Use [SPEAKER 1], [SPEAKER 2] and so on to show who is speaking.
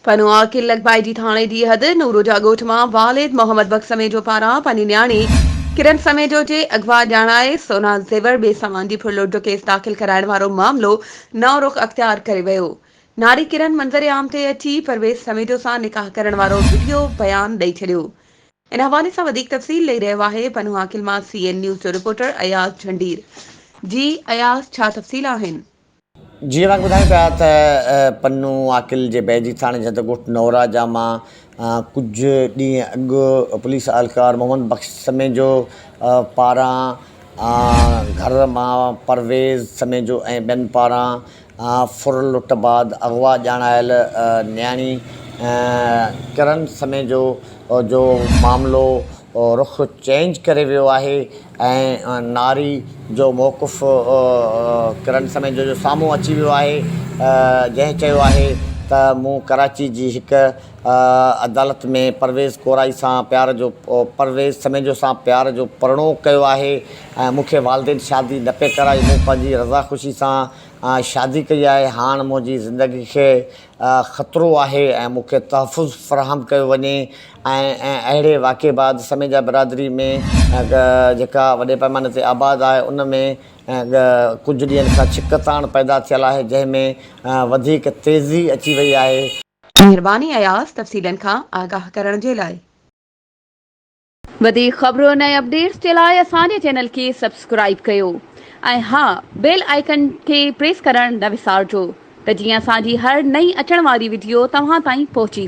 [SPEAKER 1] पनो आकिल लॻभाइजी थाणे जी हद नूरोजा ॻोठ मां वालिद मोहम्मद बख़्श समेजो पारां पंहिंजी न्याणी किरण समेजो जे अगवा ॼाणाए सोना ज़ेवर ॿिए सामान जी फुरलुट जो केस दाख़िल कराइण वारो मामिलो नओं रुख़ अख़्तियार करे वियो। नारी किरण मंज़र आम ते अची परवेज़ समेजो सां निकाह करण वारो वीडियो बयान ॾेई छॾियो। इन हवाले सां वधीक तफ़सील ॾेई रहियो आहे पनो आकिल मां CN न्यूज़ जो रिपोर्टर अयाज़ झंडीर। जी अयाज़, छा तफ़सील आहिनि?
[SPEAKER 2] जीअं तव्हां ॿुधायूं पिया त पन्नू आकिल जे बैजी थाणे जे ॻोठ नौराजा मां कुझु ॾींहं अॻु पुलिस एहलकार मोहम्मद बख़्श समेजो पारां घर मां परवेज़ समेजो ऐं ॿियनि पारां फुरलुट बाद अगवा ॼाणायल न्याणी किरण समेजो जो मामिलो रुख़ चेंज करे वियो आहे ऐं नारी जो मौक़ुफ़ किरण समेजो जो साम्हूं अची वियो आहे, जंहिं चयो आहे त मूं कराची जी हिकु अदालत में परवेज़ कोराई सां परवेज़ समेजो सां प्यार जो परिणो कयो आहे ऐं मूंखे वालिदेन शादी न पे कराई, मूं पंहिंजी रज़ा ख़ुशी सां शादी कई आहे। हाणे मुंहिंजी ज़िंदगी खे ख़तरो आहे ऐं मूंखे तहफ़ुज़ फ़राहम कयो वञे ऐं अहिड़े वाक़े बाद समेजा बिरादरी में जेका वॾे पैमाने ते आबाद आहे उन में कुझु ॾींहंनि खां छिकताण पैदा थियल आहे, जंहिंमें वधीक तेज़ी अची वई आहे।
[SPEAKER 1] महिरबानी अयाज़ तफ़सीलनि खां आगाह करण जे लाइ। वधीक ख़बरुनि ऐं अपडेट्स जे लाइ असांजे चैनल खे सब्सक्राइब कयो ऐं हा, बेल आइकन खे प्रेस करणु न विसारिजो त जीअं असांजी हर नई अचण वारी वीडियो तव्हां ताईं पहुची